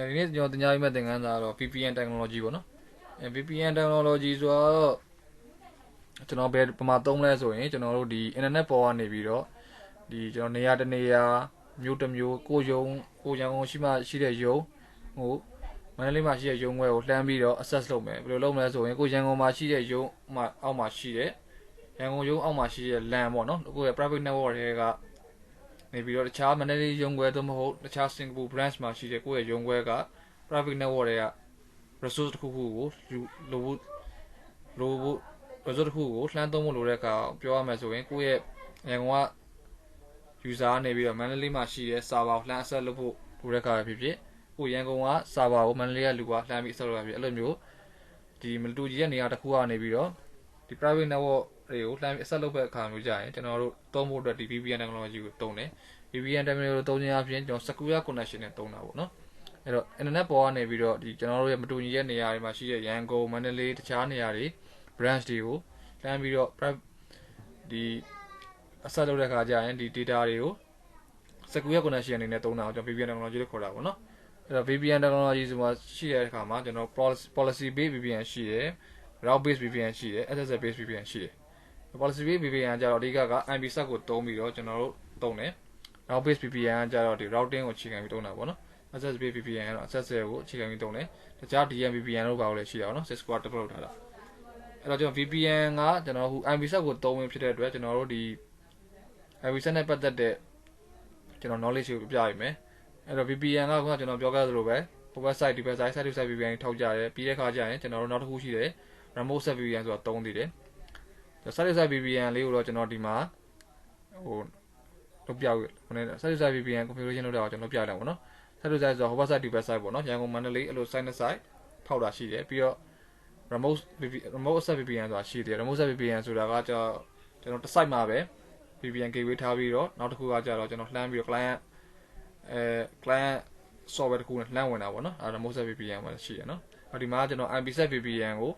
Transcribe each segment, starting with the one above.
ဒီနေ့ကျွန်တော်တင်ပြပေးမယ့်သင်ခန်းစာကတော့ VPN technology ပေါ့နော်VPN technology ဆိုတော့ကျွန်တော်ဘယ်မှာသုံးလဲဆိုရင်ကျွန်တော်တို့ဒီ internet ပေါ်ကနေပြီးတော့ဒီကျွန်တော်နေရာတစ်နေရာမျိုးတစ်မျိုးကိုရန်ကုန်ရှိတဲ့ရုံဟိုမန္တလေးမှာရှိတဲ့ရုံခွဲကိုလှမ်းပြီးတော့ access လုပ်မယ်ဘယ်လိုလုပ်မလဲဆိုရင်ကိုရန်ကုန်မှာရှိတဲ့ရုံမှာအောက်မှာရှိတဲ့ရန်ကုန်ရုံအောက်မှာရှိတဲ့ LAN ပေါ့နော်ကိုရဲ့ private network တွေကနေပြီးတော့တခြားမန္တလေးရုံခွဲသို့မဟုတ်တခြား Singapore branch မှာရှိတဲ့ကိုရဲ့ရုံခွဲက private network တွေက resource တစ်ခုခုကိုလိုဖို့ resource တစ်ခုကိုလှမ်းသုံးဖို့လိုတဲ့အခါပြောရမယ်ဆိုရင်ကိုရဲ့ရန်ကုန်က user နေပြီးတော့မန္တလေးမှာရှိတဲ့ server ကိုလှမ်း access လုပ်ဖို့လိုတဲ့အခါဖြစ်ဖြစ်ကိုရန်ကုန်က server ကိုမန္တလေးကလူကလှမ်းပြီး access လုပ်ရဖြစ်အဲ့လိုမျိုးဒီမတူကြီးတဲ့နေရာတစ်ခုကနေပြီးတော့ဒီ private network တွေကိုလှမ်းပြီး access လုပ်တဲ့အခါမျိုးကြရင်ကျွန်တော်တို့သုံးဖို့အတွက်ဒီ VPN technology ကိုသုံးတယ် VPN technology ကိုသုံးခြင်းအပြင်ကျွန်တော် secure connection နဲ့သုံးတာပေါ့နော်အဲ့တော့ internet ပေါ်ကနေပြီးတော့ဒီကျွန်တော်တို့ရဲ့မတူညီတဲ့နေရာတွေမှာရှိတဲ့ရန်ကုန်မန္တလေးတခြားနေရာတွေ branch တွေကိုလှမ်းပြီးတော့ဒီ access လုပ်တဲ့အခါကျရင်ဒီ data တွေကို secure connection အနေနဲ့သုံးတာကိုကျွန်တော် VPN technology လို့ခေါ်တာပေါ့နော်အဲ့တော့ VPN technology ဆိုမှရှိတဲ့အခါမှာကျွန်တော် policy based VPN ရှိတယ် route based VPN ရှိတယ် SSL based VPN ရှိတယ် policy based VPN ကျတော့အဓိက IPsec ကိုသုံးပြီးတော့ကျွန်တော်တို့သုံးတယ် route based VPN ကကျတော့ဒီ routing ကိုအခြေခံပြီးသုံးတာပေါ့နော် SSL based VPN ကတော့ SSL ကိုအခြေခံပြီးသုံးတယ်တခြား DMVPN တို့ပါလို့လည်းရှိတာပေါ့နော် Cisco develop ထားတာအဲ့တော့ကျွန်တော် VPN ကကျွန်တော်ဟို IPsec ကိုသုံးဝင်ဖြစ်တဲ့အတွက်ကျွန်တော်တို့ဒီ IPsec နဲ့ပတ်သက်တဲ့ကျွန်တော် knowledge ကိုပြရမယ်အဲ့တော့ VPN ကခုနကျွန်တော်ပြောခဲ့သလိုပဲဟို website ဒီ website site to site VPN ထောက်ကြတယ်ပြီးတဲ့ခါကျရင်ကျွန်တော်တို့နောက်တစ်ခုရှိတယ် remote set VPN ဆိုတာသုံးသေးတယ် site to site VPN လေးကိုတော့ကျွန်တော်ဒီမှာဟိုလုပ်ပြဟိုနဲ့ site to site VPN configuration လုပ်တာကိုကျွန်တော်ပြလိုက်ပါတော့ site to site ဆိုတော့ဟို website ဒီ website ပေါ့နော်ရန်ကုန်မန္တလေးအဲ့လို site to site ထောက်တာရှိတယ်ပြီးတော့ remote set VPN ဆိုတာရှိတယ် remote set VPN ဆိုတာကကျွန်တော်တစ် site မှာပဲ VPN gateway ထားပြီးတော့နောက်တစ်ခုကကျတော့ကျွန်တော်လှမ်းပြီးတော့ client software တစ်ခုနဲ့လှမ်းဝင်တာပေါ့နော်အဲ့ဒါ remote set VPN မှာရှိရနော်ဒီမှာကျွန်တော် IPsec VPN ကို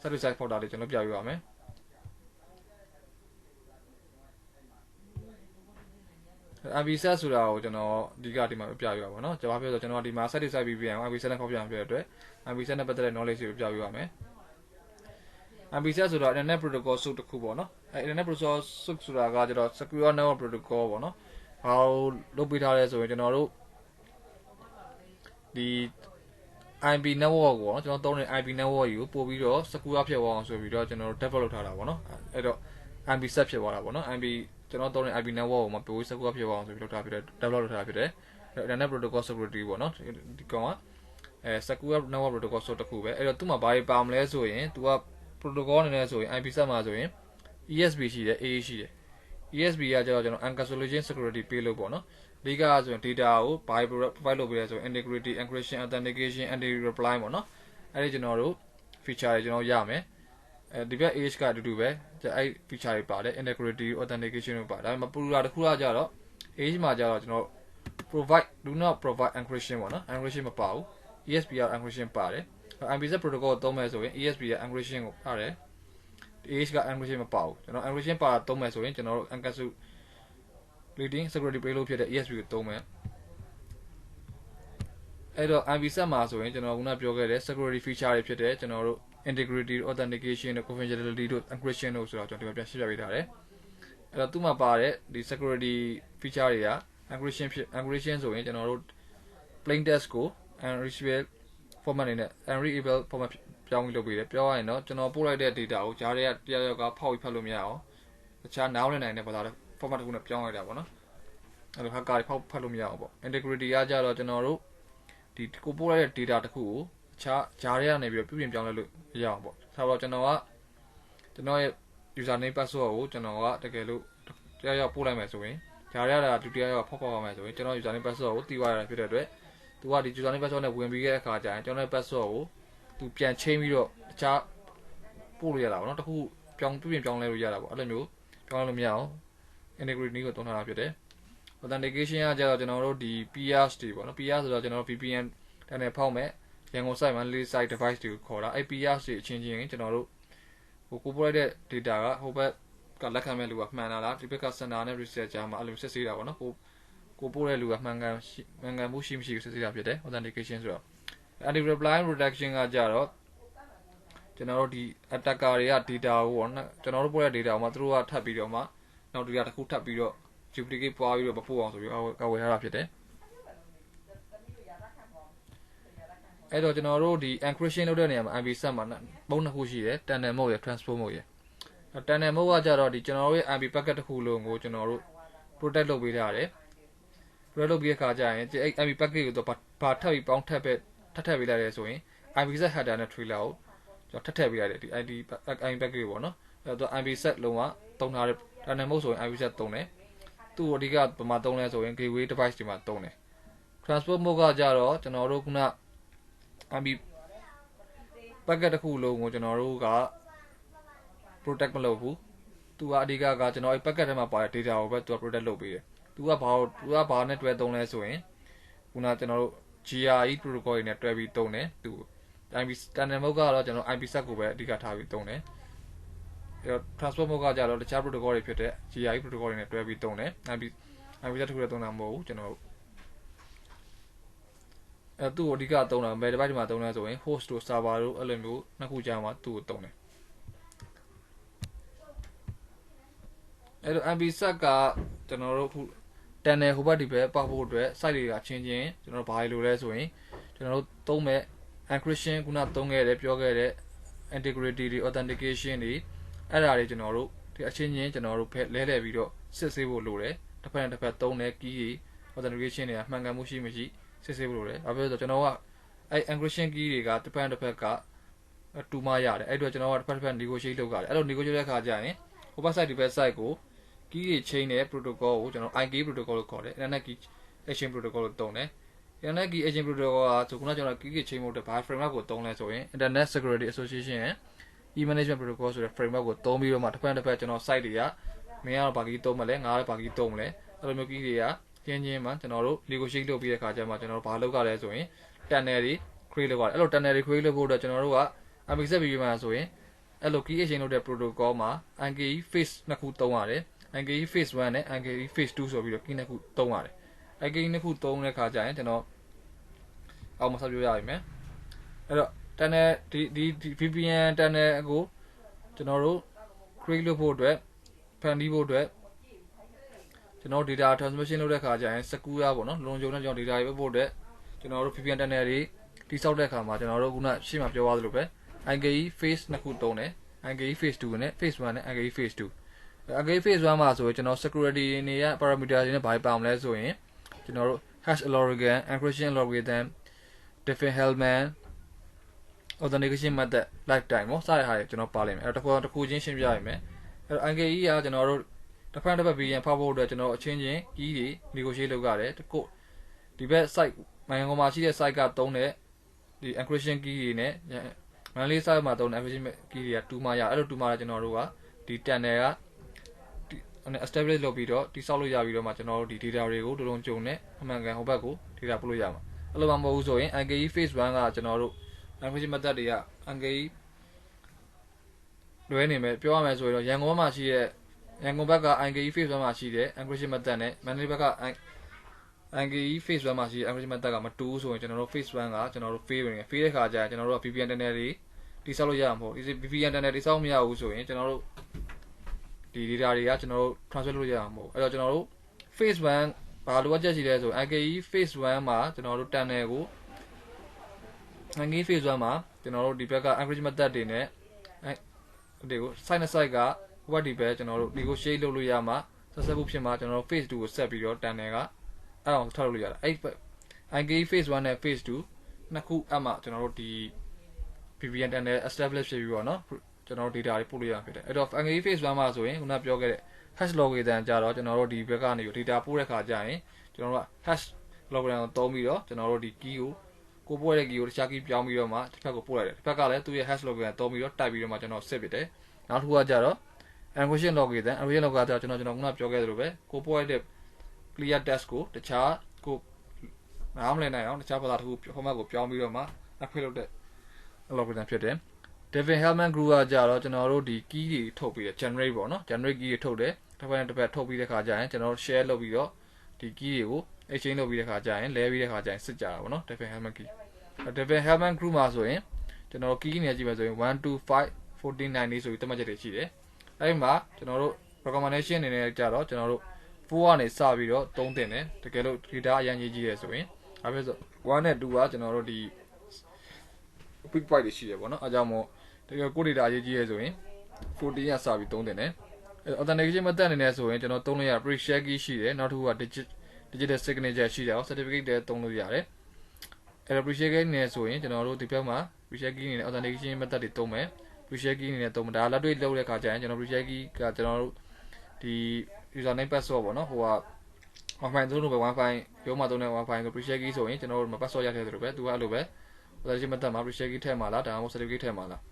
site to site ဖောက်တာလေးကျွန်တော်ပြပြပါမယ်IPsec ဆိုတာကိုကျွန်တော်အဓိကဒီမှာပြပြပါเนาะကျွန်တော်ပြောဆိုကျွန်တော်ဒီမှာ site to site VPN ကို IPsec နဲ့ဖောက်ပြပြတဲ့အတွက် IPsec နဲ့ပတ်သက်တဲ့ knowledge ကိုပြပြပါမယ် IPsec ဆိုတာ internet protocol suite တစ်ခုပေါ့နော်internet protocol suite ဆိုတာကကျတော့ secure network protocol ပေါ့နော်ဘာလို့လုပ်ပေးထားလဲဆိုရင်ကျွန်တော်တို့ဒီ IP network ကိုကျွန်တော်သုံးတဲ့ IP network ကိုပို့ပြီးတော့ secure ဖြစ်သွားအောင်ဆိုပြီးတော့ကျွန်တော်တို့ develop လုပ်ထားတာပေါ့နော်အဲ့တော့ IPsec ဖြစ်သွားတာပေါ့နော် IP ကျွန်တော်သုံးတဲ့ IP network ကိုမပို့ပြီး secure ဖြစ်သွားအောင်ဆိုပြီးလုပ်ထားဖြစ်တဲ့ develop လုပ်ထားဖြစ်တဲ့ internet protocol security ပေါ့နော်ဒီကောင်ကsecure network protocol ဆိုတစ်ခုပဲအဲ့တော့သူ့မှာဘာတွေပါမလဲဆိုရင်သူက protocol အနေနဲ့ဆိုရင် IPsec မှာဆိုရင် ESB ရှိတယ် AA ရှိတယ် ESB ကကျတော့ကျွန်တော် encapsulation security ပေးလို့ပေါ့နော်အဓိကဆိုရင် data ကို provide လုပ်ပေးရဆိုရင် integrity encryption authentication anti reply ပေါ့နော်အဲ့ဒီကျွန်တော်တို့ feature တွေကျွန်တော်ရမယ်ဒီဘက် AH ကအတူတူပဲအဲ့ feature တွေပါတယ် integrity authentication တွေပါဒါပေမဲ့ပူလာတစ်ခုကကြတော့ AH မှာကြတော့ကျွန်တော် do not provide encryption ပေါ့နော် encryption မပါဘူး ESB က encryption ပါတယ် IPsec protocol ကိုသုံးမယ်ဆိုရင် ESB က encryption ကိုပါတယ် AH က encryption မပါဘူးကျွန်တော် encryption ပါသုံးမယ်ဆိုရင်ကျွန်တော်တို့ encapsulating security ပေးလို့ဖြစ်တဲ့ ESB ကိုသုံးမယ်အဲ့တော့ IPsec မှာဆိုရင်ကျွန်တော်ခုနပြောခဲ့တဲ့ security feature တွေဖြစ်တဲ့ကျွန်တော်တို့ integrity authentication တို့ confidentiality တို့ encryption တို့ဆိုတော့ကျွန်တော်ဒီမှာပြန်ရှင်းပြပေးထားတယ်အဲ့တော့သူ့မှာပါတဲ့ဒီ security feature တွေက encryption ဆိုရင်ကျွန်တော်တို့ plain text ကို unreadable format အနေနဲ့ unreadable format ပြောင်းပြီးလုပ်ပေးတယ်ပြောရရင်တော့ကျွန်တော်ပို့လိုက်တဲ့ data ကိုကြားထဲကတယောက်ကဖောက်ပြီးဖတ်လို့မရအောင်တခြားနားလည်နိုင်တဲ့ဘာသာတွေ format တစ်ခုနဲ့ပြောင်းလိုက်တာပေါ့နော်အဲ့လို hacker တွေဖောက်ဖတ်လို့မရအောင်ပေါ့ integrity ကကြတော့ကျွန်တော်တို့ဒီကိုပို့လိုက်တဲ့ data တစ်ခုကိုအခြားကြားထဲကနေပြီးတော့ပြုပြင်ပြောင်းလဲလို့ရအောင်ပေါ့ဒါဆိုတော့ကျွန်တော်ရဲ့ user name password ကိုကျွန်တော်ကတကယ်လို့တယောက်ပို့လိုက်မယ်ဆိုရင်ကြားထဲကဒုတိယယောက်ဖောက်ရမယ်ဆိုရင်ကျွန်တော် user name password ကိုတီးသွားရတာဖြစ်တဲ့အတွက်သူကဒီ user name password နဲ့ဝင်ပြီးတဲ့အခါကျရင်ကျွန်တော်ရဲ့ password ကိုသူပြန်ချိန်ပြီးတော့တခြားပို့လို့ရတာပေါ့နော်တခုပြုပြင်ပြောင်းလဲလို့ရတာပေါ့အဲ့လိုမျိုးပြောင်းလဲလို့မရအောင် integrity ကိုသုံးထားတာဖြစ်တယ် authentication ကကြတော့ကျွန်တော်တို့ဒီ PS တွေပေါ့နော် PS ဆိုတော့ကျွန်တော်တို့ VPN တန်းနဲ့ဖောက်မဲ့ရန်ကုန် site မှာ site device တွေကိုခေါ်တာ PS တွေအချင်းချင်းကျွန်တော်တို့ဟိုကိုပို့လိုက်တဲ့ data ကဟိုဘက်ကလက်ခံမဲ့လူကမှန်တာလားဒီဘက်က sender နဲ့ researcher မှာအဲ့လိုစစ်ဆေးတာပေါ့နော်ကို ကိုပို့တဲ့လူကမှန်ကန်မှုရှိမရှိကိုစစ်ဆေးတာဖြစ်တယ် authentication ဆိုတော့ anti reply protection ကကြတော့ကျွန်တော်တို့ဒီ attacker တွေက data ကိုပေါ့နော်ကျွန်တော်တို့ပို့တဲ့ data ကိုမှသူတို့ကထပ်ပြီးတော့မှနောက် data တစ်ခုထပ်ပြီးတော့ duplicate ပွားပြီးတော့မပို့အောင်ဆိုပြီးကာဝယ်ထားတာဖြစ်တယ်အဲ့တော့ကျွန်တော်တို့ဒီ encryption လုပ်တဲ့နေရာမှာ IPsec မှာပုံနှစ်ခုရှိတယ် tunnel mode ရယ် transport mode ရယ် tunnel mode ကကြတော့ဒီကျွန်တော်တို့ရဲ့ IP packet တစ်ခုလုံးကိုကျွန်တော်တို့ protect လုပ်ပေးထားတယ် protect လုပ်ပြီးတဲ့အခါကျရင်အဲ့ IP packet ကိုတော့ဘာထပ်ပြီးပေါင်းထပ်ပေးလိုက်ရဲဆိုရင် IPsec header နဲ့ trailer ကိုကျွန်တော်ထပ်ပေးလိုက်တယ်ဒီ IP packet ကိုပေါ့နော်အဲ့တော့ IPsec လုံးဝတုံးထားတဲ့ tunnel mode ဆိုရင် IPsec တုံးတယ်သူ့အဓိကဘာမှတုံးလဲဆိုရင် gateway device တွေမှာတုံးတယ် transport mode ကကြတော့ကျွန်တော်တို့ခုနIP packet တစ်ခုလုံးကိုကျွန်တော်တို့က protect မလုပ်ဘူးသူကအဓိကကကျွန်တော်အဲ့ packet ထဲမှာပါတဲ့ data ကိုပဲသူက protect လုပ်ပေးတယ်သူကဘာနဲ့တွဲသုံးလဲဆိုရင်ခုနကျွန်တော်တို့ GRE protocol တွေနဲ့တွဲပြီးသုံးတယ်သူ IP tunnel mode ကတော့ကျွန်တော် IPsec ကိုပဲအဓိကထားပြီးသုံးတယ်အဲ့တော့ transport mode ကကြတော့တခြား protocol တွေဖြစ်တဲ့ GRE protocol တွေနဲ့တွဲပြီးသုံးတယ် IPsec တစ်ခုတည်းသုံးတာမဟုတ်ဘူးကျွန်တော်အဲ့သူ့ကိုအဓိကသုံးတာဘယ် device တွေမှာသုံးလဲဆိုရင် host တို့ server တို့အဲ့လိုမျိုးနှစ်ခုကြားမှာသူ့ကိုသုံးတယ်အဲ့တော့ IPsec ကကျွန်တော်တို့ခု tunnel ဟိုဘက်ဒီဘက်ပေါက်ဖို့အတွက် site တွေကချင်းကျွန်တော်တို့ဘာလို့လဲဆိုရင်ကျွန်တော်တို့သုံးမဲ့ encryption ခုနသုံးခဲ့တဲ့ပြောခဲ့တဲ့ integrity တွေ authentication တွေအဲ့ဒါတွေကျွန်တော်တို့ဒီအချင်းကျွန်တော်တို့လဲပြီးတော့စစ်ဆေးဖို့လိုတယ်တစ်ဖက်နဲ့တစ်ဖက်သုံးတဲ့ key တွေ authentication တွေကမှန်ကန်မှုရှိမရှိစစ်ဆေးဖို့လိုတယ်ဘာဖြစ်လို့လဲဆိုတော့ကျွန်တော်ကအဲ့ encryption key တွေကတစ်ဖက်တစ်ဖက်ကတူမရတယ်အဲ့တော့ကျွန်တော်ကတစ်ဖက် negotiate လုပ်ရတယ်အဲ့လို negotiate တဲ့အခါကျရင်ဟိုဘက် site ဒီဘက် site ကို key တွေ chain တဲ့ protocol ကိုကျွန်တော် IK protocol လို့ခေါ်တယ် internet key exchange protocol လို့သုံးတယ် internet key exchange protocol ကဆိုခုနကျွန်တော် key တွေ chain ဖို့အတွက်ဘာ framework ကိုသုံးလဲဆိုရင် internet security association ရဲ့ e-management protocol ဆိုတဲ့ framework ကိုသုံးပြီးတော့မှတစ်ဖက်ကျွန်တော် site တွေကမင်းကတော့ဘာ key သုံးမလဲငါကတော့ဘာ key သုံးမလဲအဲ့လိုမျိုး key တွေကချင်းမှကျွန်တော်တို့ negotiate လုပ်ပြီးတဲ့အခါကျမှကျွန်တော်တို့ဘာလုပ်ကြလဲဆိုရင် tunnel တွေ create လုပ်ရတယ်အဲ့လို tunnel တွေ create လုပ်ဖို့အတွက်ကျွန်တော်တို့က IPsec ပြီးမှဆိုရင်အဲ့လို key exchange လုပ်တဲ့ protocol မှာ IKE phase နှစ်ခုသုံးရတယ် IKE phase 1နဲ့ IKE phase 2ဆိုပြီးတော့ key နှစ်ခုသုံးရတယ် IKE နှစ်ခုသုံးတဲ့အခါကျရင်ကျွန်တော်အောက်မှာဆက်ပြောရပါမယ်အဲ့တော့ tunnel ဒီ VPN tunnel ကိုကျွန်တော်တို့ create လုပ်ဖို့အတွက်ဖန်တီးဖို့အတွက်ကျွန်တော် data transmission လုပ်တဲ့အခါကျရင် secure ပေါ့နော်လုံခြုံတဲ့ကျွန်တော် data တွေပို့ဖို့အတွက်ကျွန်တော်တို့ VPN tunnel တွေတိစောက်တဲ့အခါမှာကျွန်တော်တို့ခုနရှေ့မှာပြောသွားသလိုပဲ IKE phase နှစ်ခုသုံးတယ် IKE phase 2နဲ့ phase 1နဲ့ IKE phase 2 IKE phase 1မှာဆိုရင်ကျွန်တော် security တွေက parameter တွေနဲ့ဘာပါမလဲဆိုရင်ကျွန်တော်တို့ hash algorithm encryption algorithm Diffie-Hellman authentication method lifetime ပေါ့စတဲ့ဟာတွေကျွန်တော်ပါလိမ့်မယ်အဲ့တော့တစ်ခုချင်းရှင်းပြရမယ်အဲ့တော့ IKE ကကျွန်တော်တို့တစ်ဖက်တစ်ဖက်ပြီးရင်ဖောက်ဖို့အတွက်ကျွန်တော်အချင်းချင်း key တွေ negotiate လုပ်ရတယ်ကိုဒီဘက် site နိုင်ငံပေါ်မှာရှိတဲ့ site ကသုံးတဲ့ဒီ encryption key တွေနဲ့မန်လေး site မှာသုံးတဲ့ encryption key တွေကတူမှရအဲ့လိုတူမှလည်းကျွန်တော်တို့ကဒီ tunnel ကestablish လုပ်ပြီးတော့တိစောက်လို့ရပြီးတော့မှကျွန်တော်တို့ဒီ data တွေကိုတုံတုံကြုံနဲ့အမှန်ကန်ဟိုဘက်ကို data ပို့လို့ရမှာအဲ့လိုမှမဟုတ်ဘူးဆိုရင် IKE phase 1ကကျွန်တော်တို့ encryption method တွေက IKE လွဲနေမယ်ပြောရမယ်ဆိုရင်တော့ရန်ကုန်မှာရှိတဲ့ရန်ကုန်ဘက်က IKE phase 1မှာရှိတဲ့ encryption method နဲ့မန္တလေးဘက်က IKE phase 1မှာရှိတဲ့ encryption method ကမတူဘူးဆိုရင်ကျွန်တော်တို့ phase 1ကကျွန်တော်တို့ fail ဝင်တယ် fail တဲ့ခါကျရင်ကျွန်တော်တို့က VPN tunnel တွေတိစောက်လို့ရမှာမဟုတ်ဒီ VPN tunnel တိစောက်မရဘူးဆိုရင်ကျွန်တော်တို့ဒီ data တွေကကျွန်တော်တို့ transfer လုပ်ရမှာမဟုတ်အဲ့တော့ကျွန်တော်တို့ phase 1ဘာလိုအပ်ချက်ရှိလဲဆို IKE phase 1မှာကျွန်တော်တို့ tunnel ကို IKE phase 1မှာကျွန်တော်တို့ဒီဘက်က encryption method တွေနဲ့ဒီကို site နဲ့ site ကဟိုဘက်ဒီဘက်ကျွန်တော်တို့ negotiate လုပ်လို့ရမှာဆက်ဆက်ဖို့ဖြစ်မှာကျွန်တော်တို့ phase 2ကိုဆက်ပြီးတော့ tunnel ကအဲ့အောင်ထောက်လို့ရတာအဲ့ IKE phase 1နဲ့ phase 2နှစ်ခုအမှကျွန်တော်တို့ဒီ VPN tunnel establish ဖြစ်ပြီးတော့เนาะကျွန်တော်တို့ data တွေပို့လို့ရမှာဖြစ်တယ်အဲ့တော့ IKE phase 1မှာဆိုရင်ခုနပြောခဲ့တဲ့ hash algorithm ကြတော့ကျွန်တော်တို့ဒီဘက်ကနေ data ပို့တဲ့ခါကျရင်ကျွန်တော်တို့က hash algorithm ကိုသုံးပြီးတော့ကျွန်တော်တို့ဒီ key ကိုပို့တဲ့ key ကိုတခြား key ပြောင်းပြီးတော့မှတစ်ဖက်ကိုပို့လိုက်တယ်တစ်ဖက်ကလည်းသူ့ရဲ့ hash algorithm သုံးပြီးတော့တိုက်ပြီးတော့မှကျွန်တော်စစ်ပစ်တယ်နောက်တစ်ခုကကြတော့ encryption algorithm ကျွန်တော်ခုနပြောခဲ့သလိုပဲကိုပို့လိုက်တဲ့ clear text ကိုတခြားကိုနားမလည်နိုင်အောင်တခြားဘာသာတစ်ခု format ကိုပြောင်းပြီးတော့မှအခွင့်လုပ်တဲ့ algorithm ဖြစ်တယ် Diffie-Hellman group ကကြတော့ကျွန်တော်တို့ဒီ key တွေထုတ်ပြီးတယ် generate ပေါ့နော် generate key တွေထုတ်တယ်တစ်ဖက်နဲ့တစ်ဖက်ထုတ်ပြီးတဲ့ခါကျရင်ကျွန်တော်တို့ share လုပ်ပြီးတော့ ဒီ key တွေကို exchange လုပ်ပြီးတဲ့ခါကျရင်လဲပြီးတဲ့ခါကျရင်စစ်ကြတာပေါ့နော် Devin Hellman key Devin Hellman group မှာဆိုရင်ကျွန်တော်တို့ key နေကြည့်မယ်ဆိုရင်1251490ဆိုပြီးသတ်မှတ်ချက်တွေရှိတယ်အဲ့ဒီမှာကျွန်တော်တို့ recommendation အနေနဲ့ကြတော့ကျွန်တော်တို့4ကနေစပြီးတော့3တင်တယ်တကယ်လို့ data အရင်ကြီးကြီးရယ်ဆိုရင်ဒါပဲဆို1နဲ့2ကကျွန်တော်တို့ဒီ big point တွေရှိတယ်ပေါ့နော်အဲကြောင့်မို့တကယ်ကို data အရေးကြီးရယ်ဆိုရင်14ကစပြီး3တင်တယ်authentication method အနေနဲ့ဆိုရင်ကျွန်တော်သုံးလို့ရ pre-share key ရှိတယ်နောက်တစ်ခုက digital signature ရှိတယ် certificate တွေသုံးလို့ရတယ်အဲ့တော့ pre-share key အနေနဲ့ဆိုရင်ကျွန်တော်တို့ဒီဘက်မှာ pre-share key အနေနဲ့ authentication method တွေသုံးမယ် pre-share key အနေနဲ့သုံးမှာဒါလက်တွေ့လုပ်တဲ့ခါကျရင်ကျွန်တော် pre-share key ကကျွန်တော်တို့ဒီ username password ပေါ့နော်ဟိုက wifi သုံးလို့ပဲ wifi ရုံးမှာသုံးတဲ့ wifi ဆို pre-share key ဆိုရင်ကျွန်တော်တို့ password ရတဲ့ဆိုတော့ပဲသူကအဲ့လိုပဲ authentication method မှာ pre-share key ထည့်မှာလားဒါမှမဟုတ် certificate ထည့်မှာလား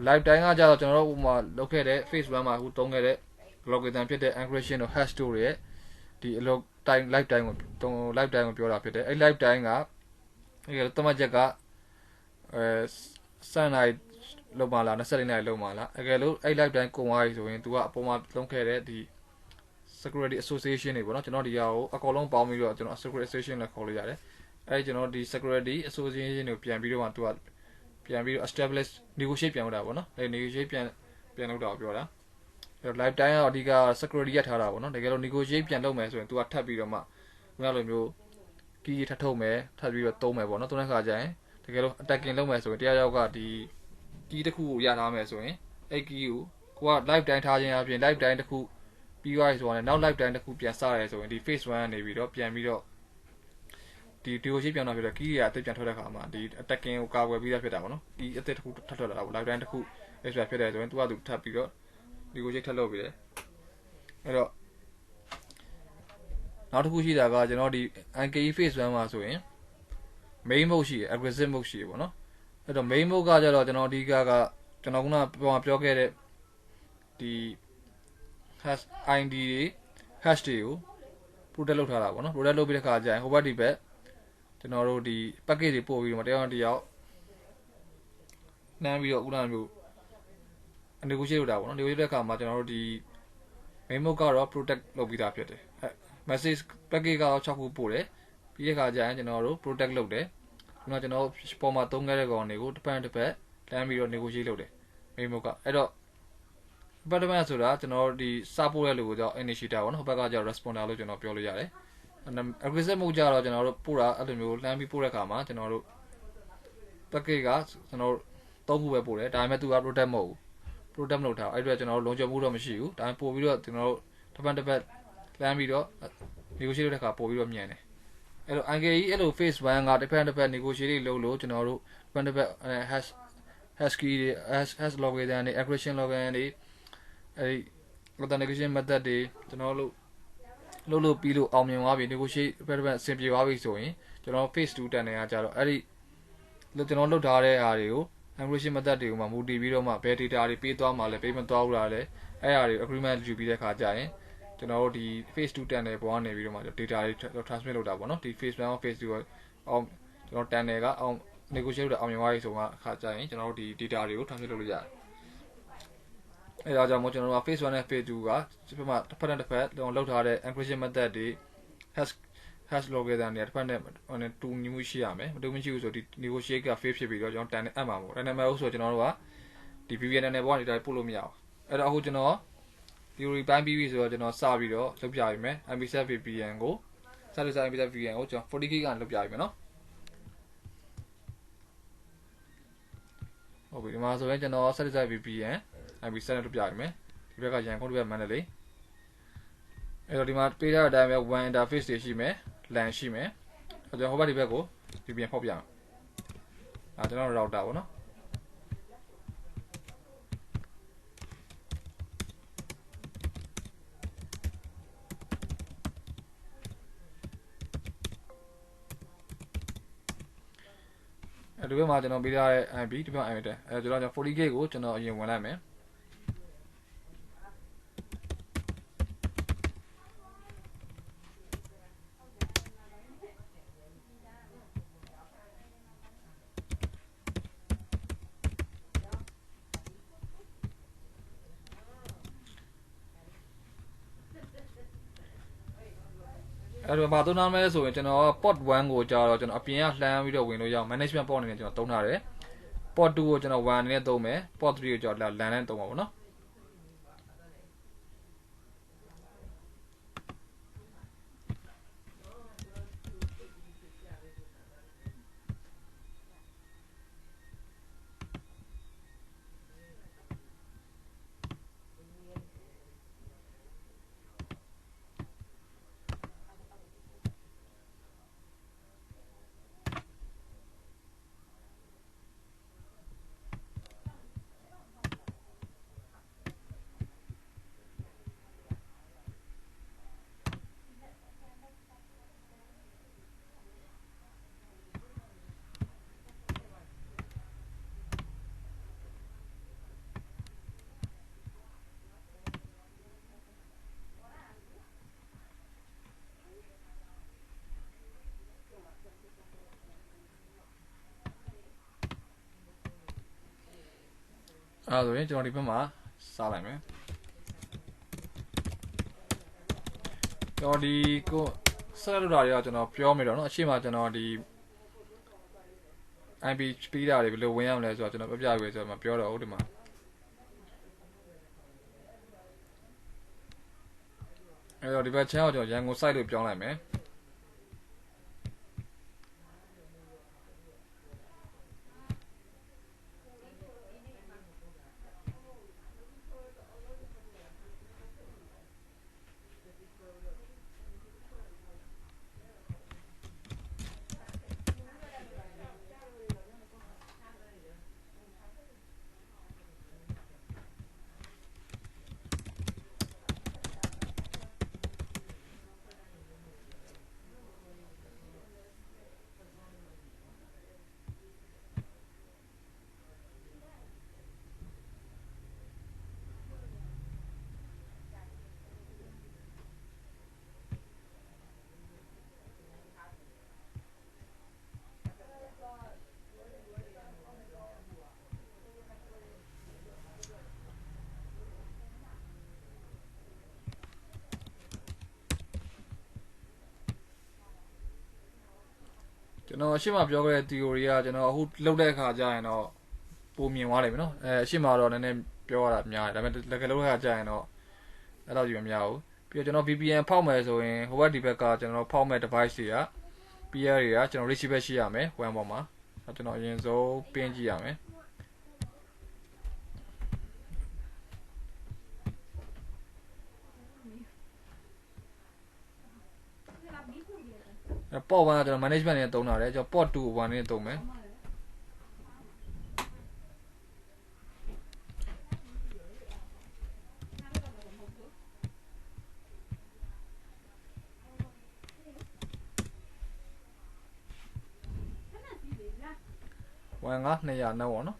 live time ကကြတော့ကျွန်တော်တို့ဟိုမှာလုပ်ခဲ့တဲ့ phase 1မှာအခုသုံးခဲ့တဲ့ algorithm ဖြစ်တဲ့ encryption တို့ hash တို့ရဲ့ဒီ live time ကို live time ကိုပြောတာဖြစ်တယ်အဲ့ live time ကအဲ့တမချက်ကစံနိုင်လုံးပါလား24နိုင်လုံးပါလားအကယ်လို့အဲ့ live time ကုန်သွားပြီဆိုရင် तू ကအပေါ်မှာလုံးခဲ့တဲ့ဒီ security association တွေပေါ့နော်ကျွန်တော်ဒီဟာကိုအကောင်လုံးပေါင်းပြီးတော့ကျွန်တော် security association နဲ့ခေါ်လို့ရတယ်အဲ့ကျွန်တော်ဒီ security association ကိုပြန်ပြီးတော့မှ तू ကပြန်ပြီးတော့ establish negotiate ပြန်လုပ်တာပေါ့နော်အဲ့ negotiate ပြန်လုပ်တာကိုပြောတာအဲ့ live time ကအဓိက security ရထားတာပေါ့နော်တကယ်လို့ negotiate ပြန်လုပ်မယ်ဆိုရင် तू ကထပ်ပြီးတော့မှခုနလိုမျိုး key ထပ်ထုတ်မယ်ထပ်ပြီးတော့သုံးမယ်ပေါ့နော်သုံးတဲ့ခါကျရင်တကယ်လို့ attacking လုပ်မယ်ဆိုရင်တရားရောက်ကဒီ key တစ်ခုကိုရထားမယ်ဆိုရင်အဲ့ key ကိုက live time ထားခြင်းအပြင် live time တစ်ခုပြီးသွားပြီဆိုတော့နောက် live time တစ်ခုပြန်စရဲဆိုရင်ဒီ phase 1ကနေပြီးတော့ပြန်ပြီးတော့ဒီ negotiate ပြန်တော့ဖြစ်တော့ key ကအသစ်ပြန်ထွက်တဲ့ခါမှာဒီ attacking ကိုကာကွယ်ပြီးသားဖြစ်တာပေါ့နော် key အသစ်တစ်ခုထပ်ထွက်လာတာပေါ့ live time တစ်ခု extra ဖြစ်တယ်ဆိုရင် तू ကသူထပ်ပြီးတော့ negotiate ထပ်လုပ်ပြီးတယ်အဲ့တော့နောက်တစ်ခုရှိတာကကျွန်တော်ဒီ IKE phase 1မှာဆိုရင် main mode ရှိတယ် aggressive mode ရှိတယ်ပေါ့နော်အဲ့တော့ main mode ကကြတော့ကျွန်တော်အဓိကကျွန်တော်ခုနပြောခဲ့တဲ့ဒီ hash ID တွေ hash တွေကို protect လုပ်ထားတာပေါ့နော် protect လုပ်ပြီးတဲ့ခါကျရင်ဟိုဘက်ဒီဘက်ကျွန်တော်တို့ဒီ package တွေပို့ပြီးတော့တယောက်နှမ်းပြီးတော့ခုနမျိုး negotiate လုပ်တာပေါ့နော် negotiate တဲ့အခါမှာကျွန်တော်တို့ဒီ main mode ကတော့ protect လုပ်ပြီးသားဖြစ်တယ် message package ကတော့6ခုပို့တယ်ပြီးတဲ့ခါကျရင်ကျွန်တော်တို့ protect လုပ်တယ်ခုနကျွန်တော်ပေါ်မှာသုံးခဲ့တဲ့ကောင်တွေကိုတစ်ဖက်လမ်းပြီးတော့ negotiate လုပ်တယ် main mode ကအဲ့တော့ department ဆိုတာကျွန်တော်ဒီစပို့တဲ့လူကိုကြောင့် initiator ပေါ့နော်ဟိုဘက်ကကျတော့ responder လို့ကျွန်တော်ပြောလို့ရတယ် aggressive mode ကြတော့ကျွန်တော်တို့ပို့တာအဲ့လိုမျိုးလှမ်းပြီးပို့တဲ့အခါမှာကျွန်တော်တို့ package ကကျွန်တော်တို့3ခုပဲပို့တယ်ဒါပေမဲ့သူက protect မဟုတ်ဘူး protect မလုပ်ထားအဲ့အတွက်ကျွန်တော်တို့လုံခြုံမှုတော့မရှိဘူးဒါပေမဲ့ပို့ပြီးတော့ကျွန်တော်တို့တစ်ဖက်လှမ်းပြီးတော့ negotiate လုပ်တဲ့အခါပို့ပြီးတော့မြန်တယ်အဲ့တော့ IKE အဲ့လို phase 1ကတစ်ဖက် negotiate လုပ်လို့ကျွန်တော်တို့တစ်ဖက် hash key တွေ hash login တွေ encryption login တွေအဲ့ authentication method တွေကျွန်တော်တို့လုပ်ပြီးလို့အောင်မြင်သွားပြီ negotiate တစ်ဖက်အဆင်ပြေသွားပြီဆိုရင်ကျွန်တော် phase 2 တက်နေရကြတော့အဲ့ဒီကျွန်တော်လုပ်ထားတဲ့ဟာတွေကို encryption method တွေကိုမှမူတည်ပြီးတော့မှဘယ် data တွေပေးသွားမှာလဲပေးမသွားဘူးလားလဲအဲ့ဟာတွေ agreement ယူပြီးတဲ့ခါကျရင်ကျွန်တော်တို့ဒီ phase 2 တက်နေပေါ်ကနေပြီးတော့မှ data တွေ transmit လုပ်တာပေါ့နော်ဒီ phase 1 phase 2အောင်ကျွန်တော်တက်နေကအောင် negotiate လုပ်တာအောင်မြင်သွားပြီဆိုမှအခါကျရင်ကျွန်တော်တို့ဒီ data တွေကို transmit လုပ်လို့ရတယ်အဲ့ဒါကြောင့်မို့ကျွန်တော်တို့က phase 1 နဲ့ phase 2ကဒီဘက်မှာတစ်ဖက်လောက်ထားတဲ့ encryption method တွေ hash login တွေတစ်ဖက်နဲ့တူညီမှုရှိရမယ်မတူမရှိဘူးဆိုဒီ negotiate က fail ဖြစ်ပြီးတော့ကျွန်တော်တန်နဲ့အပ်မှာပေါ့တန်နဲ့မဟုတ်ဆိုကျွန်တော်တို့ကဒီ VPN နဲ့ပေါ်ကနေ data ပို့လို့မရဘူးအဲ့တော့အခုကျွန်တော် theory ပိုင်းပြီးပြီဆိုတော့ကျွန်တော်စပြီးတော့လုပ်ပြရမယ် MPSF VPN ကိုစလို့ MPSF VPN ကိုကျွန်တော် 40K ကနေလုပ်ပြရမယ်နော်ဟုတ်ပြီဒီမှာဆိုရင်ကျွန်တော်စလို့ VPN MPSF နဲ့လုပ်ပြရမယ်ဒီဘက်ကရန်ကုန်ဒီဘက် Mandalay အဲ့တော့ဒီမှာပေးထားတဲ့အတိုင်းပဲ one interface တွေရှိမယ် LAN ရှိမယ်အဲ့တော့ဟိုဘက်ဒီဘက်ကို VPN ဖောက်ပြမယ်အဲ့ကျွန်တော် router ပေါ့နော်အဲ့ဒီဘက်မှာကျွန်တော်ပေးထားတဲ့ IP ဒီဘက် IP တဲ့အဲ့ကျွန်တော် 40K ကိုကျွန်တော်အရင်ဝင်လိုက်မယ် ဒါဆိုဘာသုံးထားမလဲဆိုရင်ကျွန်တော် port 1ကိုကြာတော့ကျွန်တော်အပြင်ကလှမ်းပြီးတော့ဝင်လို့ရအောင် management port အနေနဲ့ကျွန်တော်သုံးထားတယ် port 2ကိုကျွန်တော်1အနေနဲ့သုံးမယ် port 3ကိုကျွန်တော် LAN နဲ့သုံးပါဘောနော်အဲ့ဒါဆိုရင်ကျွန်တော်ဒီဘက်မှာစားလိုက်မယ်ကျွန်တော်ဒီကိုဆက်လို့တာတွေကကျွန်တော်ပြောမိတော့เนาะအရှိမကျွန်တော်ဒီ IP speed တွေဘယ်လိုဝင်ရမလဲဆိုတော့ကျွန်တော်ပြပြပေးဆိုတော့မပြောတော့ဘူးဒီမှာအဲ့တော့ဒီဘက် channel ကိုကျွန်တော်ရန်ကုန် site လို့ပြောင်းလိုက်မယ်ကျွန်တော်အရှိမပြောခဲ့တဲ့ theory ကကျွန်တော်အခုလုပ်တဲ့အခါကျရင်တော့ပုံမြင်သွားလိမ့်မယ်နော်အရှိမတော့နည်းနည်းပြောရတာများတယ်ဒါပေမဲ့တကယ်လို့ခါကျရင်တော့အဲ့လိုကြီးမများဘူးပြီးတော့ကျွန်တော် VPN ဖောက်မယ်ဆိုရင်ဟိုဘက်ဒီဘက်ကကျွန်တော်ဖောက်မဲ့ device တွေက peer တွေကကျွန်တော် receiver ရှိရမယ် WAN ပေါ်မှာကျွန်တော်အရင်ဆုံး pin ကြည့်ရမယ်port 1ကကျွန်တော် management နဲ့သုံးတာလေကျွန်တော် port 2 1နဲ့သုံးမယ်1က200နဲ့ပေါ့နော်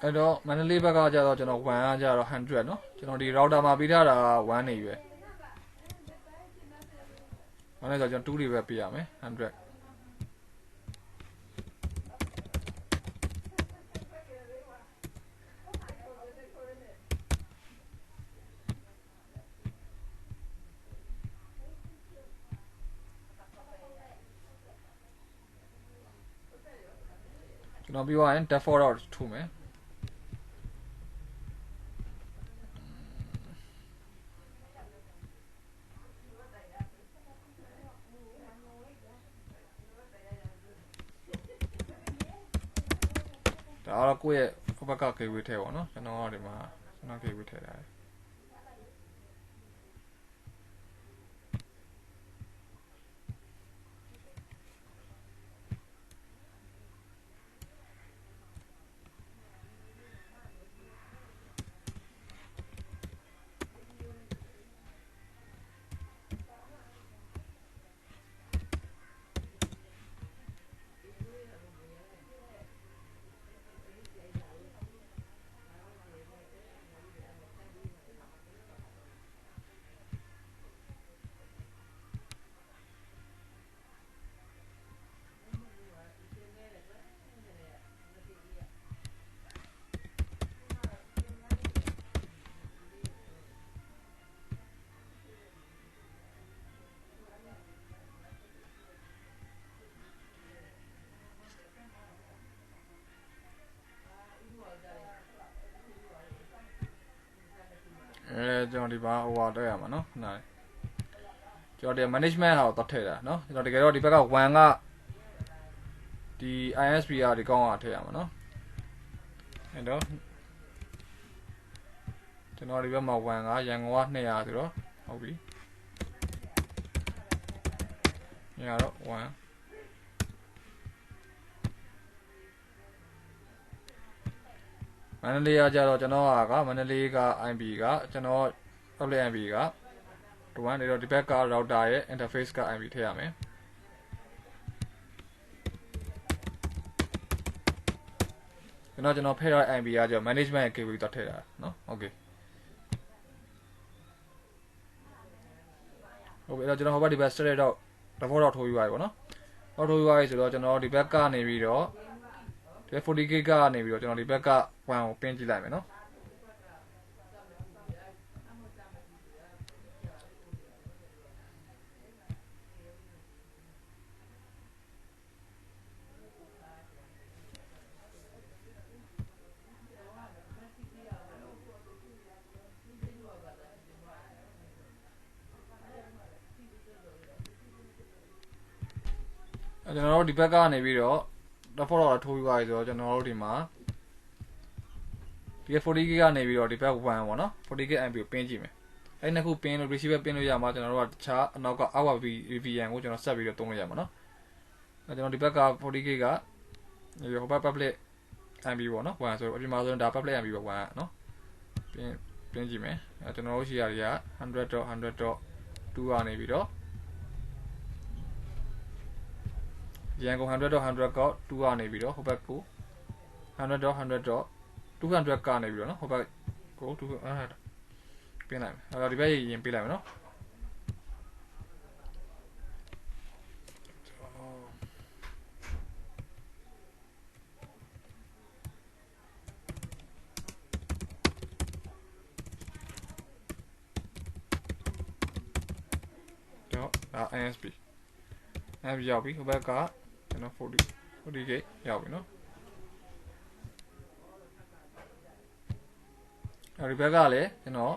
အဲ့တော့မန္တလေးဘက်ကကျတော့ကျွန်တော်1ကကျတော့100เนาะကျွန်တော်ဒီ router မှာပေးထားတာ1နေပဲဘာလဲဆိုတော့ကျွန်တော်2တွေပဲပေးရမယ်100ကျွန်တော်ပြီးသွားရင် default တော့ထုမယ်ဒါတော့ကိုယ့်ရဲ့ဟိုဘက်က gateway ထဲပေါ့နော်ကျွန်တော်ကဒီမှာကျွန်တော် gateway ထဲထားတယ် ကျွန်တော်ဒီမှာဟိုဟာတက်ရမှာနော်ခဏလေးကျွန်တော်ဒီ management ဟာကိုတော့ထည့်တာနော်ကျွန်တော်တကယ်တော့ဒီဘက်က1ကဒီ ISPR ဒီကောင်းအောင်ထည့်ရမှာနော်အဲ့တော့ကျွန်တော်ဒီဘက်မှာ1ကရန်ကုန်က200ဆိုတော့ဟုတ်ပြီညတော့1မန္တလေးကကြတော့ကျွန်တော်ကမန္တလေးက IP ကကျွန်တော် public IP ကဒီ1နေတော့ဒီဘက်က router ရဲ့ interface က IP ထည့်ရမယ်ကျွန်တော်ဖဲ့ရ IP ကကြော management ရဲ့ gateway တော့ထည့်တာနော် okay ဟုတ်ပြီအဲ့တော့ကျွန်တော်ဟိုဘက်ဒီဘက် straight တော့ default တော့ထိုးယူရတယ်ပေါ့နော်ဟောထိုးယူရပြီဆိုတော့ကျွန်တော်ဒီဘက်ကနေပြီးတော့ဒီ 40GB ကနေပြီးတော့ကျွန်တော်ဒီဘက်က1ကိုပင်းကြည့်လိုက်မယ်နော်ကျွန်တော်တို့ဒီဘက်ကနေပြီးတော့ default တော့ထိုးယူရပြီဆိုတော့ကျွန်တော်တို့ဒီမှာဒီ 40GB ကနေပြီးတော့ဒီဘက်1ပေါ့နော် 40GB MP ကိုပင်းကြည့်မယ်အဲ့နှစ်ခုပင်းလို့ receiver ပင်းလို့ရမှာကျွန်တော်တို့ကတခြားအနောက်က Alpha VPN ကိုကျွန်တော်ဆက်ပြီးတော့သုံးလို့ရမှာနော်အဲ့ကျွန်တော်ဒီဘက်က 40GB ကဒီဟိုဘက် public MP ပေါ့နော်1ဆိုတော့အပြင်မှာဆိုရင်ဒါ public MP ပေါ့1နော်ပင်းကြည့်မယ်အဲ့ကျွန်တော်တို့ရှိရတွေက 100.100.2 ကနေပြီးတော့ရန်ကုန် 100.100.2 ကနေပြီးတော့ဟိုဘက်ကို 100.100.200 ကနေပြီးတော့နော်ဟိုဘက်ကို2ပြင်လိုက်မယ်အဲ့တော့ဒီဘက်ရင်ပေးလိုက်မယ်နော်တော့ISP ရောက်ပြီဟိုဘက်ကကျွန်တော် 40K ရောက်ပြီနော်အဲဒီဘက်ကလည်းကျွန်တော်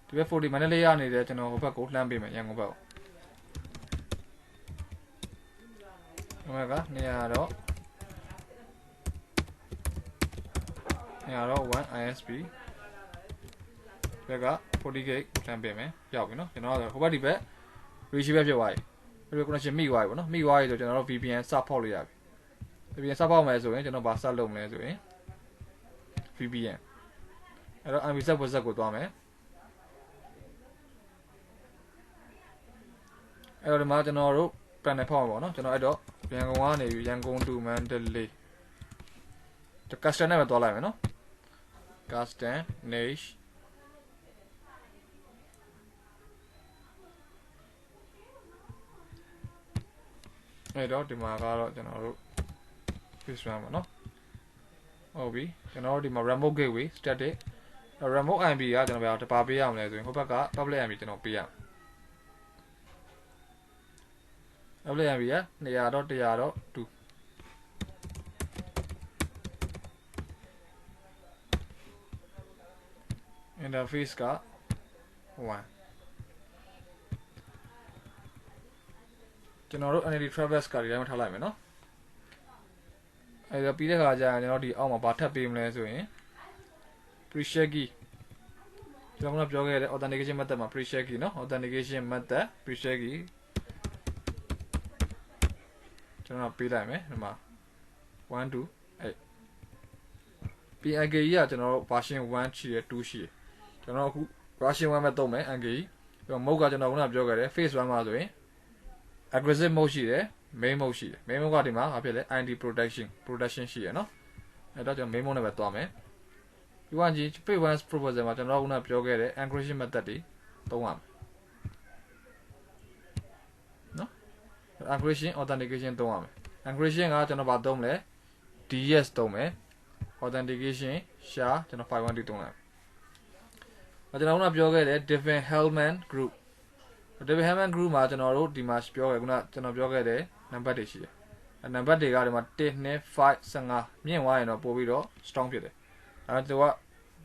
ဒီဘက်40မန္တလေးရနေတယ်ကျွန်တော်ဟိုဘက်ကိုလှမ်းပေးမယ်ရန်ကုန်ဘက်ကိုဟိုဘက်က200တော့1 ISP ဘက်က 40K လှမ်းပေးမယ်ရောက်ပြီနော်ကျွန်တော်ဟိုဘက်ဒီဘက် receiver ဖြစ်သွားပြီဒီ connection မိသွားပြီပေါ့နော်မိသွားပြီဆိုကျွန်တော်တို့ VPN စဖောက်လို့ရပြီ VPN စဖောက်မယ်ဆိုရင်ကျွန်တော်ဘာစလုပ်မလဲဆိုရင် VPN အဲ့တော့ IP set ကိုသွားမယ်အဲ့တော့ဒီမှာကျွန်တော်တို့ panel ဖောက်မှာပေါ့နော်ကျွန်တော်အဲ့တော့ရန်ကုန်ကနေရန်ကုန် to Mandalay ဒီ custom နဲ့ပဲသွားလိုက်မယ်နော် custom nicheအဲ့တော့ဒီမှာကတော့ကျွန်တော်တို့ face run ပါနော်ဟုတ်ပြီကျွန်တော်တို့ဒီမှာ remote gateway static remote IP ကကျွန်တော်ဘယ်တပါပေးရမလဲဆိုရင်ဟိုဘက်က public IP ကျွန်တော်ပေးရမယ် public IP က200.100.2 interface က1ကျွန်တော်တို့ NLD Traverse ကဒီတိုင်းမှာထားလိုက်မယ်နော်အဲ့တော့ပြီးတဲ့ခါကျရင်ကျွန်တော်ဒီအောက်မှာဗာထပ်ပေးမလဲဆိုရင် pre-share key ကျွန်တော်ကပြောခဲ့တဲ့ authentication method မှာ pre-share key နော် authentication method pre-share key ကျွန်တော်ပေးလိုက်မယ်ဒီမှာ1 2 8 PNG ကြီးကကျွန်တော်တို့ version 1ရှိတယ်2ရှိတယ်ကျွန်တော်အခု version 1ပဲသုံးမယ် NG ပြီးတော့ mode ကကျွန်တော်ခုနပြောခဲ့တယ် phase 1မှာဆိုရင် aggressive mode ရှိတယ် main mode ရှိတယ် main mode ကဒီမှာဘာဖြစ်လဲ ID protection ရှိရနော်အဲ့တော့ကျွန်တော် main mode နဲ့ပဲသွားမယ်ဒီoneကြီး phase 1 proposal မှာကျွန်တော်ခုနပြောခဲ့တဲ့ encryption method တွေသုံးရမယ်နော် encryption authentication သုံးရမယ် encryption ကကျွန်တော်ဘာသုံးမလဲ DS သုံးမယ် authentication SHA ကျွန်တော် 512 သုံးလိုက်ကျွန်တော်ခုနပြောခဲ့တဲ့ Devin Hellman Group Devin Hellman Group မှာကျွန်တော်တို့ဒီမှာပြောခဲ့ခုနကျွန်တော်ပြောခဲ့တဲ့နံပါတ်တွေရှိတယ်အဲနံပါတ်တွေကဒီမှာ1 2 5 15မြင့်သွားရင်တော့ပို့ပြီးတော့ strong ဖြစ်တယ်အဲတော့သူက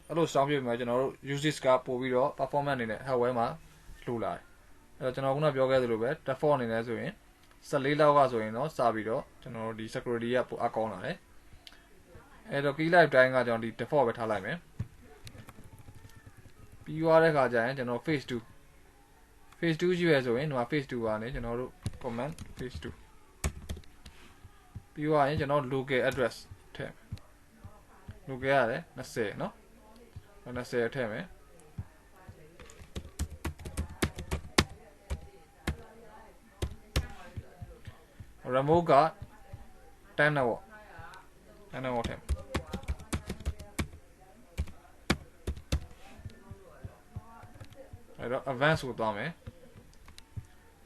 အဲ့လို sound ဖြစ်မှာကျွန်တော်တို့ usage ကပို့ပြီးတော့ performance အနေနဲ့ hardware မှာလှူလာတယ်အဲ့တော့ကျွန်တော်ခုနပြောခဲ့သလိုပဲ default အနေနဲ့ဆိုရင်14လောက်ကဆိုရင်တော့စပြီးတော့ကျွန်တော်တို့ဒီ security ကပိုအကောင်းလာတယ်အဲ့တော့ key life တိုင်းကကျွန်တော်ဒီ default ပဲထားလိုက်မယ်ပြီးသွားတဲ့ခါကျရင်ကျွန်တော် phase 2 phase 2ရှိရဆိုရင်ဒီမှာ phase 2ကနေကျွန်တော်တို့ command phase 2ပြီးသွားရင်ကျွန်တော် local address ထည့် local ရတယ်20เนาะ20ထည့်မယ်remote က10နဲ့ပေါ့10နဲ့ပေါ့ထည့်အဲ့တော့ advance ကိုသွားမယ်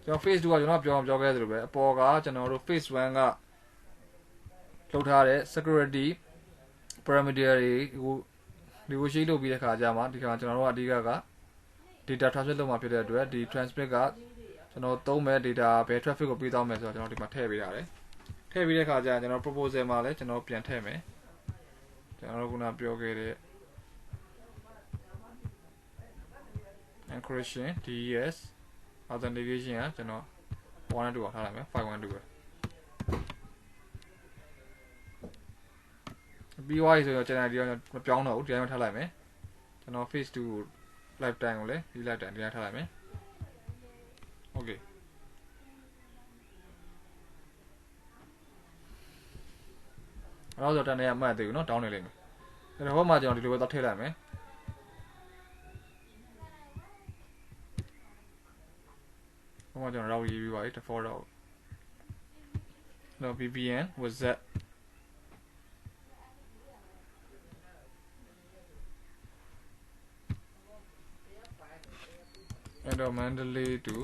ကျွန်တော် phase 2ကကျွန်တော်ပြောခဲ့သလိုပဲအပေါ်ကကျွန်တော်တို့ phase 1ကလုပ်ထားတဲ့ security parameter တွေကို negotiate လုပ်ပြီးတဲ့ခါကျမှဒီခါကျွန်တော်တို့အဓိက data transmit လုပ်မှာဖြစ်တဲ့အတွက်ဒီ transmit ကကျွန်တော်သုံးမဲ့ data ဘယ် traffic ကိုပေးသွားမယ်ဆိုတော့ကျွန်တော်ဒီမှာထည့်ပေးရတယ်ထည့်ပြီးတဲ့ခါကျရင်ကျွန်တော် proposal မှာလည်းကျွန်တော်ပြန်ထည့်မယ်ကျွန်တော်တို့ခုနပြောခဲ့တဲ့ encryption DES authentication ကကျွန်တော်112အောင်ထားလိုက်မယ်512ပဲပြီးသွားပြီဆိုတော့ကျွန်တော်ဒီတော့မပြောင်းတော့ဘူးဒီတိုင်းထားလိုက်မယ်ကျွန်တော် phase 2ကို lifetime ကိုလည်းဒီ lifetime ဒီတိုင်းထားလိုက်မယ် okay အဲ့တော့တန်နေရမှတ်သေးဘူးเนาะတောင်းနေလိမ့်မယ်အဲ့တော့ဟောမှာကျွန်တော်ဒီလိုပဲတော့ထည့်လိုက်မယ်ဟောမှာကျွန်တော် route ရေးပြီးပါပြီ default route တော့ VPN was that and Mandalay to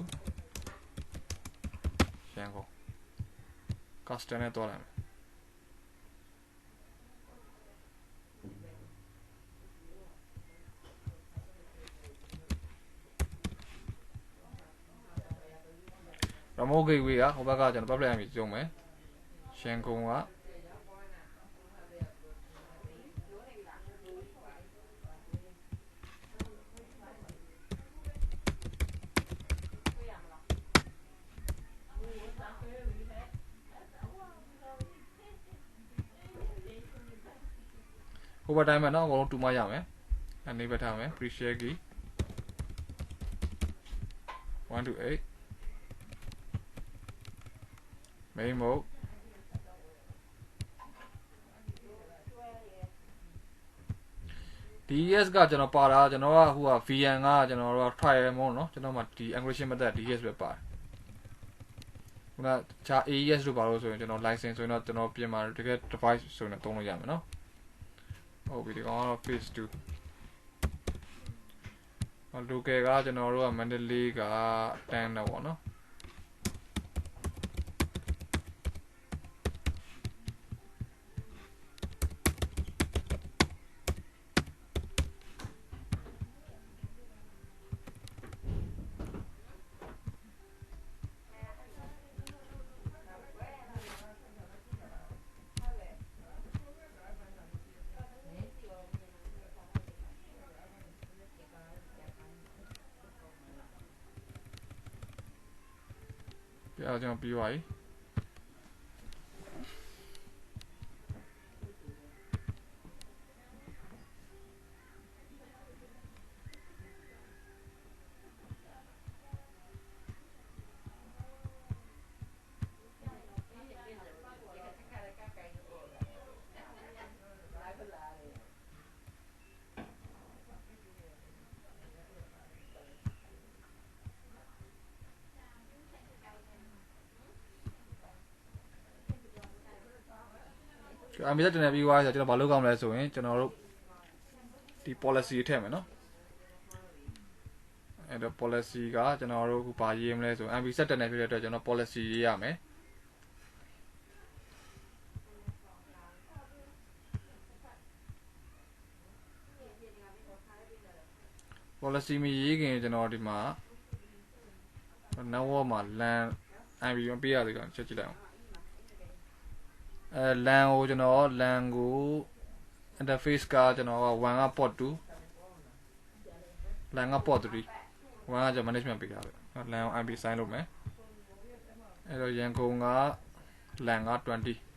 Shanghai custom နဲ့တော့လာမယ်remote gateway ကဟိုဘက်ကကျွန်တော် public IP ကျုံမယ်ရှန်ကုန်ကဟိုဘက်တိုင်းမှာတော့အကုန်လုံးတူမရမယ်အနေပဲထားမယ် pre-share key 128 main mode DES ကကျွန်တော်ပါတာကျွန်တော်ကဟိုက VN ကကျွန်တော်တို့ trial mode เนาะကျွန်တော်မှဒီ encryption method DES ပဲပါတယ်ခုနခြား AES လို့ပါလို့ဆိုရင်ကျွန်တော် license ဆိုရင်တော့ကျွန်တော်ပြင်မှာတကယ် device ဆိုရင်တော့သုံးလို့ရမယ်เนาะဟုတ်ပြီဒီကောင်ကတော့ phase 2 local ကကျွန်တော်တို့က Mandalay က10နဲ့ပေါ့เนาะအဲ့တော့ကျွန်တော်ပြီးသွားပြီအမေတက်နေပြီးသွားဆိုကျွန်တော်ဘာလုပ်ကောင်းမလဲဆိုရင်ကျွန်တော်တို့ဒီ policy ထည့်မယ်နော်အဲ့တော့ policy ကကျွန်တော်တို့ခုဘာရေးမလဲဆို MB ဆက်တက်နေဖြစ်တဲ့အတွက်ကျွန်တော် policy ရေးရမယ် policy မရေးခင်ကျွန်တော်ဒီမှာ network မှာ LAN MB မပေးရသေးဘူးချက်ကြည့်လိုက်အောင်LAN ကိုကျွန်တော် LAN ကို interface ကကျွန်တော်က1က port 2 လန်က port 3 1ကကျ management ပေးတာပဲလန်အောင် IP ဆိုင်လုပ်မယ်အဲ့တော့ရန်ကုန်ကလန်က20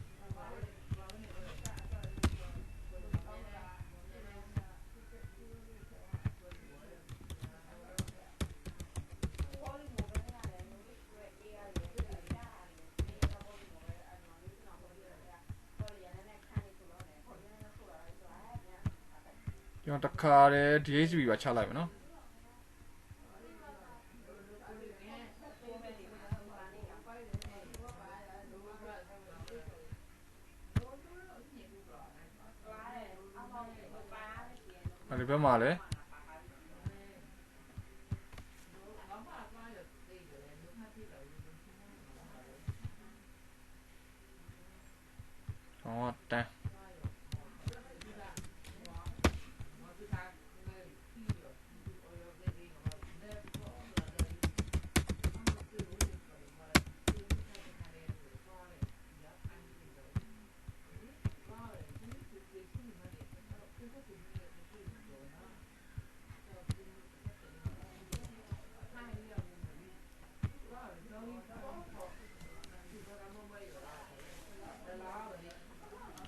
ကျွန်တော်တခါတည်း DHB ပါချလိုက်မယ်နော်ဒီဘက်မှာလည်းဟောတန်း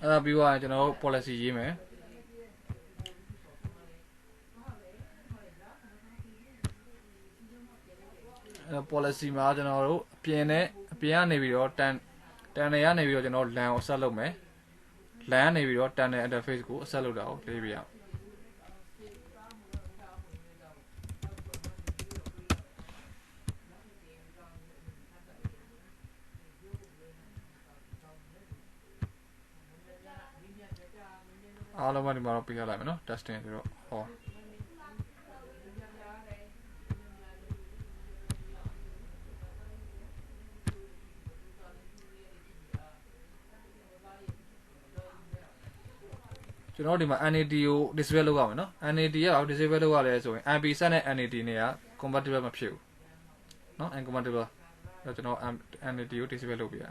အဲ့ဒါပြီးတော့ကျွန်တော်တို့ policy ရေးမယ်အဲ့ policy မှာကျွန်တော်တို့အပြင်ကနေပြီးတော့တန်တွေကနေပြီးတော့ကျွန်တော် LAN ကိုဆက်လုပ်မယ် LAN ကနေပြီးတော့တန်တဲ့ interface ကိုဆက်လုပ်တာကိုလေးပြရအောင်အားလုံးကဒီမှာတော့ပြရလိုက်မယ်နော် testing ဆိုတော့ဟောကျွန်တော်ဒီမှာ NAT ကို disable လုပ်ရမယ်နော် NAT က disable လုပ်ရလဲဆိုရင် IP ဆက်နဲ့ NAT နဲ့က compatible မဖြစ်ဘူးเนาะ incompatible အဲ့တော့ကျွန်တော် NAT ကို disable လုပ်ပြရ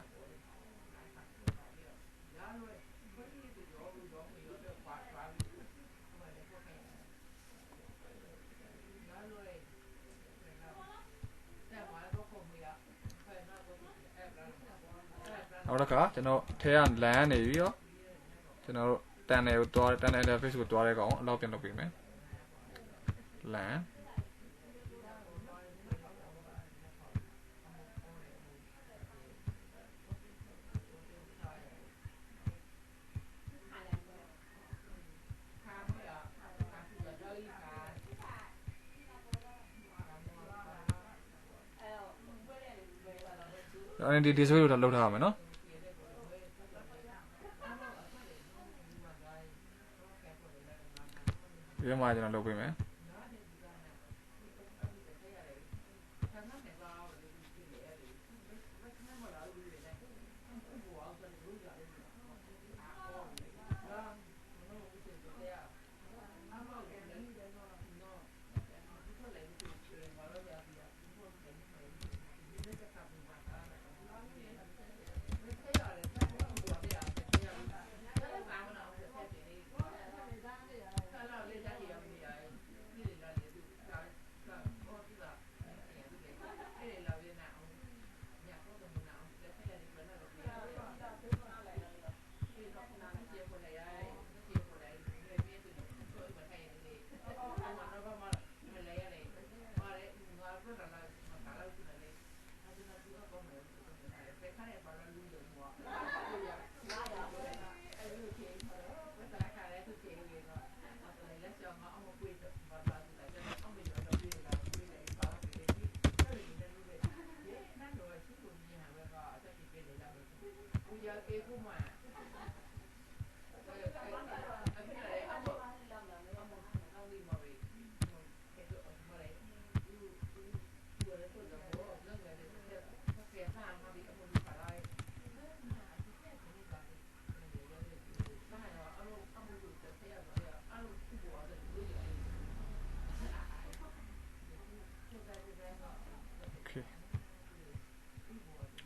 နောက်တစ်ခါကျွန်တော်ထဲက LAN နေပြီးတော့ကျွန်တော်တို့တန်တယ်ကိုတွားတန်တဲ့ interface ကိုတွားတဲ့ကောင်အလောက်ပြန်လုပ်ပေးမယ် LAN အဲ့ဒီ display ကိုလောက်ထားရမယ်နော်ဒီမှာကျွန်တော်လုပ်ပေးမယ်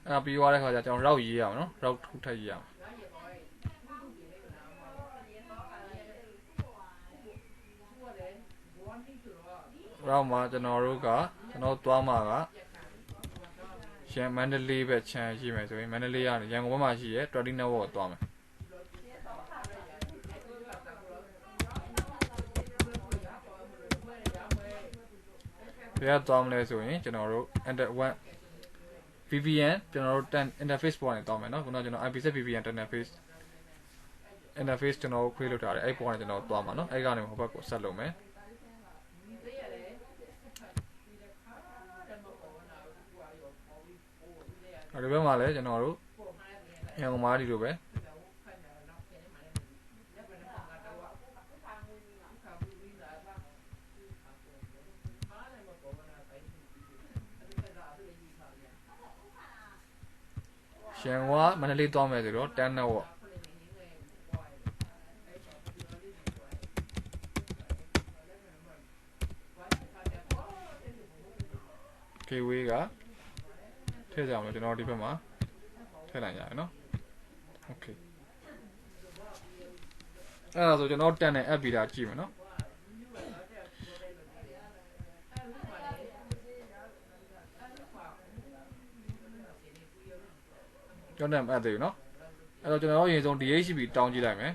အဲ့ပြီးသွားတဲ့ခါကျကျွန်တော် route ရေးရအောင်နော် route ထပ်ရေးရအောင် ရောမှာကျွန်တော်တို့ကကျွန်တော်သွားမှာကရန်မန္တလေးပဲခြံရှိမယ်ဆိုရင်မန္တလေးကနေရန်ကုန်ဘက်မှာရှိရဲ20 network ကိုသွားမယ်ဘယ်ကသွားမလဲဆိုရင်ကျွန်တော်တို့ enter 1 VPN ကျွန်တော်တို့10 interface ပေါ်နေသွားမယ်เนาะခုနကကျွန်တော် IPsec VPN interface ကျွန်တော်ခွေးလုပ်ထားတယ်အဲ့ပေါ်ကနေကျွန်တော်သွားမှာเนาะအဲ့ကနေဟိုဘက်ကိုဆက်လုပ်မယ်အဲ့ဒီဘက်မှာလည်းကျွန်တော်တို့ရန်ကုန်မှာဒီလိုပဲရန်ကုန်ကမန္တလေးသွားမယ်ဆိုတော့10 network Kway ကထည့်ကြအောင်လို့ကျွန်တော်ဒီဘက်မှာထည့်လိုက်ရတယ်เนาะ Okay အဲ့ဒါဆိုကျွန်တော်10နဲ့ app ပြီးတာကြည့်မယ်เนาะကျွန်တော် app သေးเนาะအဲ့တော့ကျွန်တော်အရင်ဆုံး DHCP တောင်းကြည့်လိုက်မယ်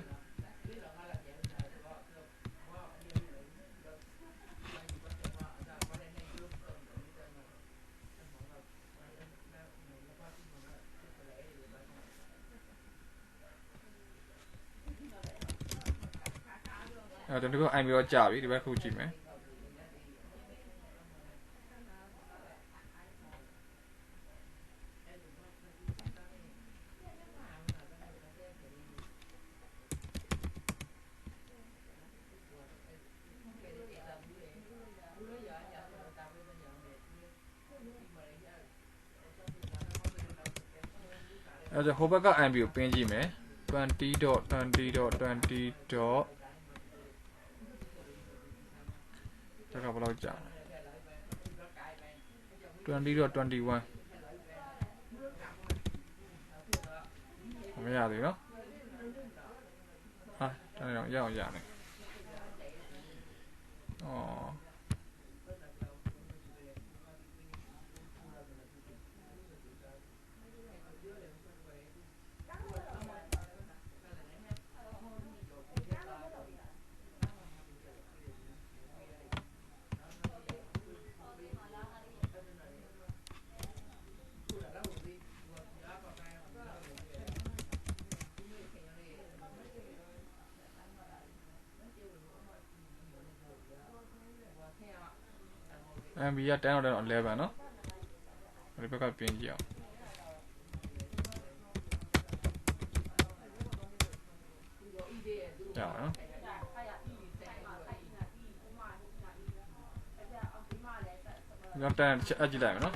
အဲ့တော့ဒီဘက် IP တော့ကြာပြီဒီဘက်ခုကြည့်မယ်အဲ့တော့ဟိုဘက်က IP ကိုပင်းကြည့်မယ် 20.20.20. ဒါကဘယ်လောက်ကြာ20.21 မရသေးနော်ဟာတန်းတော့ရအောင်ရမယ်အော်MB က10တော့11เนาะဒီဘက်ကပြင်ကြည့်အောင်ရအောင်နော်ကျွန်တော်10အကြည့်လိုက်မယ်เนาะ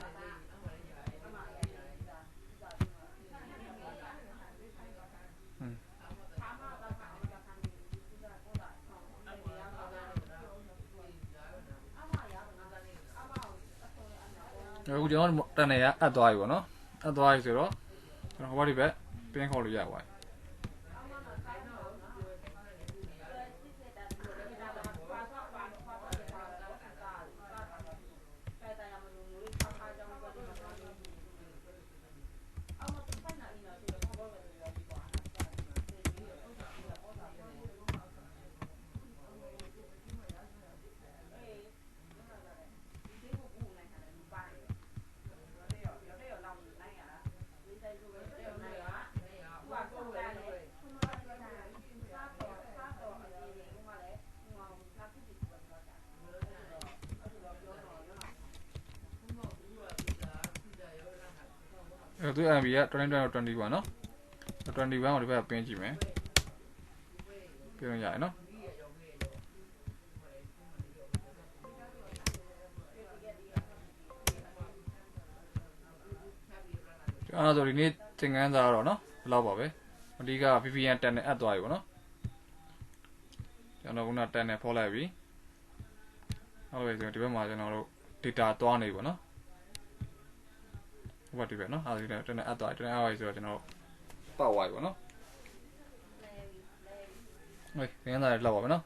အခုကျွန်တော်တန်နေရအပ်သွားပြီပေါ့နော်အပ်သွားပြီဆိုတော့ကျွန်တော်ဟိုဘက်ဒီဘက်ပင်းခေါ်လို့ရပါတယ်အဲ့တော့ MB က2021เนาะ21ကိုဒီဘက်ကပင်းကြည့်မယ်ပြင်လို့ရတယ်เนาะအဲ့ဒါဆိုဒီနေ့သင်ခန်းစာတော့เนาะဘယ်လောက်ပါပဲအဓိက VPN 10နဲ့အပ်သွားပြီပေါ့နော်ကျွန်တော်ခုန10နဲ့ဖော်လိုက်ပြီဟုတ်ပြီဆိုဒီဘက်မှာကျွန်တော်တို့ data သွားနေပြီပေါ့နော်ဟိုဘက်ဒီဘက်နော်အားဒီ10နဲ့အပ်သွားတယ်10နဲ့အပ်သွားပြီဆိုတော့ကျွန်တော်ပတ်သွားပြီပေါ့နော်ဟုတ်သင်ခန်းစာတွေလောက်ပါပဲနော်